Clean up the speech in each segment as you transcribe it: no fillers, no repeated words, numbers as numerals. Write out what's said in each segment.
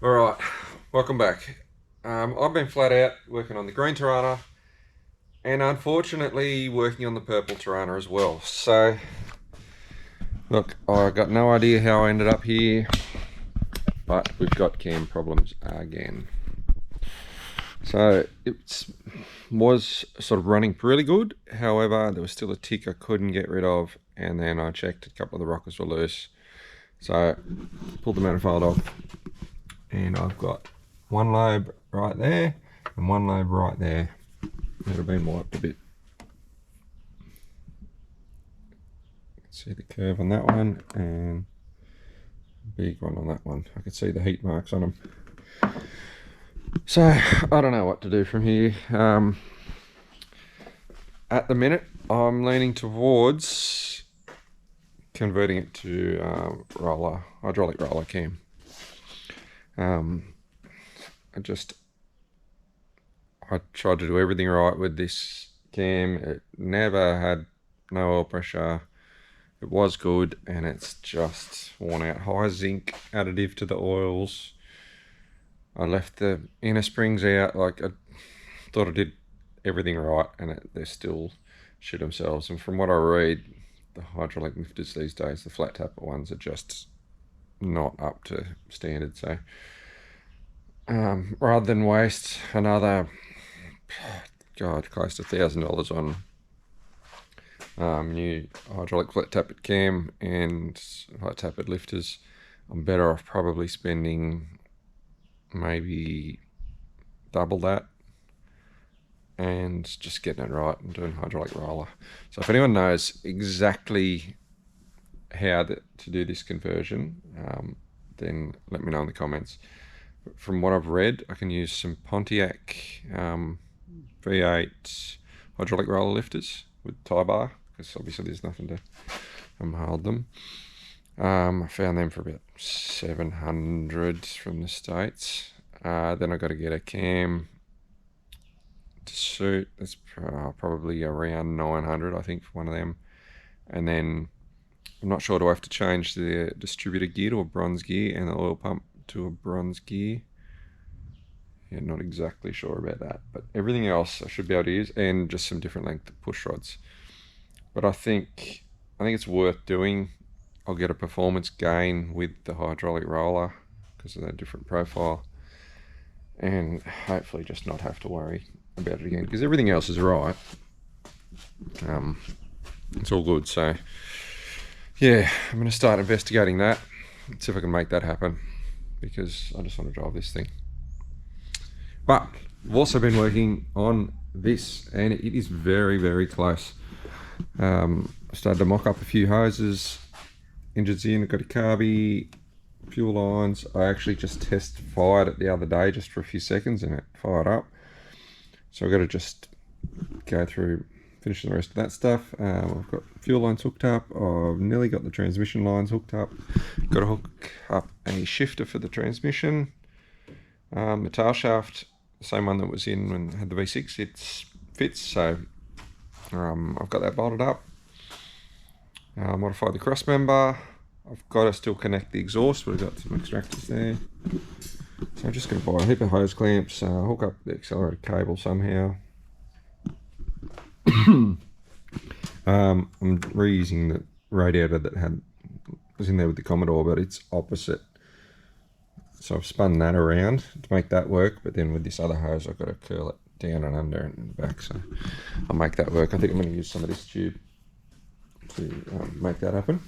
Alright, welcome back. I've been flat out working on the green Torana and unfortunately working on the purple Torana as well. So, look, I got no idea how I ended up here, but we've got cam problems again. So, it was sort of running really good, however, there was still a tick I couldn't get rid of, and then I checked a couple of the rockers were loose. So, pulled the manifold off, and I've got one lobe right there and one lobe right there that have been wiped a bit. See the curve on that one and big one on that one. I can see the heat marks on them. So I don't know what to do from here. At the minute I'm leaning towards converting it to hydraulic roller cam. I tried to do everything right with this cam. It never had no oil pressure. It was good, and it's just worn out. High zinc additive to the oils. I left the inner springs out. Like, I thought I did everything right, and they're still shit themselves. And from what I read, the hydraulic lifters these days, the flat tapper ones, are just not up to standard. So rather than waste another, God, close to $1,000 on new hydraulic flat tappet cam and flat tappet lifters, I'm better off probably spending maybe double that and just getting it right and doing hydraulic roller. So if anyone knows exactly how to do this conversion, then let me know in the comments. From what I've read, I can use some Pontiac V8 hydraulic roller lifters with tie bar, because obviously there's nothing to hold them. I found them for about $700 from the States. Then I got to get a cam to suit. That's probably around $900, I think, for one of them. And then I'm not sure, do I have to change the distributor gear to a bronze gear and the oil pump to a bronze gear? Yeah, not exactly sure about that, but everything else I should be able to use, and just some different length push rods. But I think it's worth doing. I'll get a performance gain with the hydraulic roller because of that different profile, and hopefully just not have to worry about it again, because everything else is right. It's all good. So yeah, I'm going to start investigating that, see if I can make that happen, because I just want to drive this thing. But I've also been working on this, and it is very, very close. I started to mock up a few hoses, engines in, got a carby, fuel lines. I actually just test fired it the other day just for a few seconds, and it fired up. So I've got to just go through finishing the rest of that stuff. I've got fuel lines hooked up. I've nearly got the transmission lines hooked up. Got to hook up a shifter for the transmission. The tail shaft, the same one that was in when I had the V6, it fits. So I've got that bolted up. Modified the cross member. I've got to still connect the exhaust, but I've got some extractors there. So I'm just going to buy a heap of hose clamps, hook up the accelerator cable somehow. I'm reusing the radiator that was in there with the Commodore, but it's opposite. So I've spun that around to make that work, but then with this other hose I've got to curl it down and under and back, so I'll make that work. I think I'm going to use some of this tube to make that happen.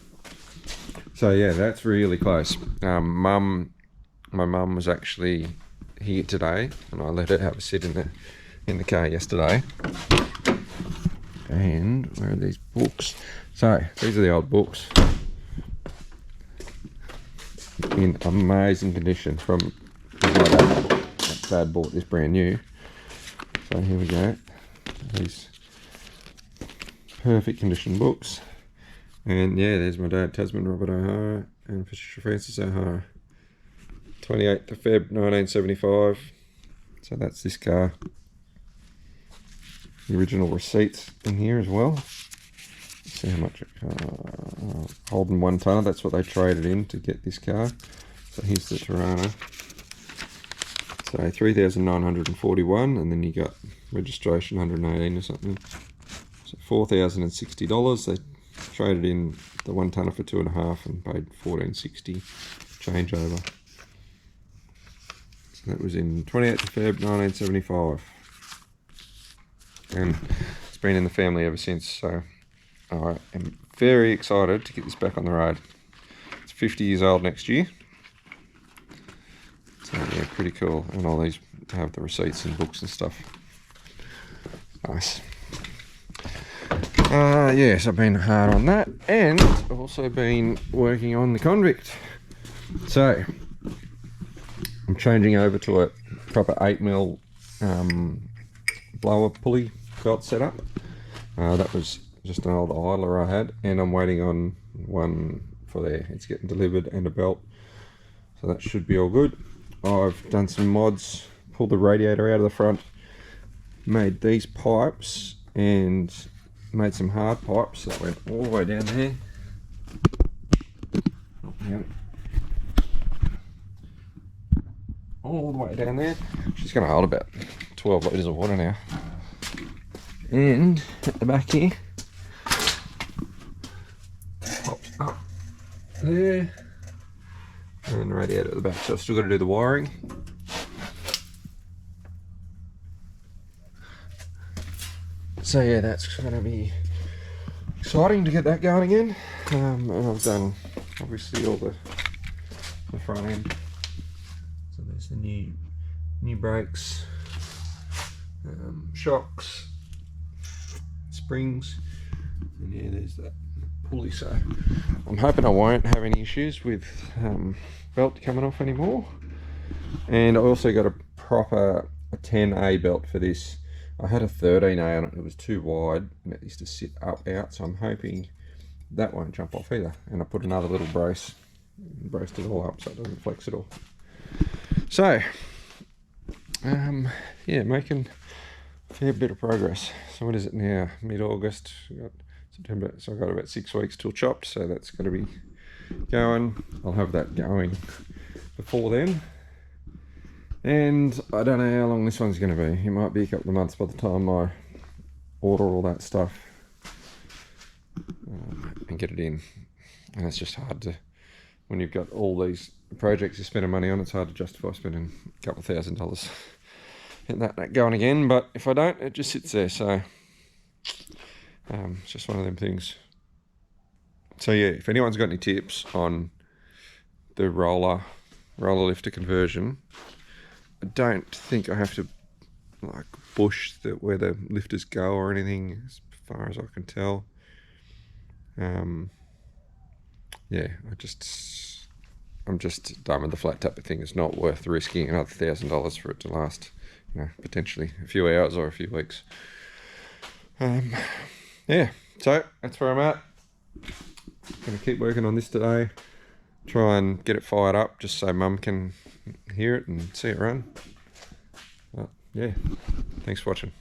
So yeah, that's really close. My mum was actually here today, and I let her have a sit in the car yesterday. And where are these books? So these are the old books in amazing condition from that dad bought this brand new. So here we go, these perfect condition books. And yeah, there's my dad, Tasman Robert O'Hara and Patricia Francis O'Hara, 28th of Feb 1975. So that's this car. The original receipts in here as well. Let's see how much Holden 1 tonner, that's what they traded in to get this car. So here's the Torana. So 3,941, and then you got registration 118 or something. So $4,060. They traded in the 1 tonner for 2.5 and paid $1,460 changeover. So that was in 28th of Feb 1975, and it's been in the family ever since. So I am very excited to get this back on the road. It's 50 years old next year. So yeah, pretty cool. And all these have the receipts and books and stuff. Nice. Yes, I've been hard on that, and I've also been working on the Convict. So I'm changing over to a proper 8mm blower pulley belt setup. That was just an old idler I had, and I'm waiting on one for there. It's getting delivered, and a belt, so that should be all good. I've done some mods, pulled the radiator out of the front, made these pipes, and made some hard pipes that went all the way down there. All the way down there. She's going to hold about 12 litres of water now. And at the back here, pops up there, and the radiator at the back. So I've still got to do the wiring. So yeah, that's going to be exciting to get that going again. And I've done obviously all the front end. So there's the new brakes, shocks, springs, and yeah, there's that pulley. So I'm hoping I won't have any issues with belt coming off anymore. And I also got a proper 10A belt for this. I had a 13A on it, it was too wide and it used to sit up out, so I'm hoping that won't jump off either. And I put another little brace, braced it all up so it doesn't flex at all. So yeah, making a fair bit of progress. So what is it now? Mid-August, September, so I've got about 6 weeks till chopped, so that's going to be going. I'll have that going before then. And I don't know how long this one's going to be. It might be a couple of months by the time I order all that stuff and get it in. And it's just hard to, when you've got all these projects you're spending money on, it's hard to justify spending a couple of $1,000 getting that going again. But if I don't, it just sits there. So it's just one of them things. So yeah, if anyone's got any tips on the roller lifter conversion, I don't think I have to like bush where the lifters go or anything, as far as I can tell. Yeah, I'm just done with the flat tappet thing. It's not worth risking another $1,000 for it to last, you know, potentially a few hours or a few weeks. Yeah, so that's where I'm at. Gonna keep working on this today. Try and get it fired up just so Mum can hear it and see it run. But yeah, thanks for watching.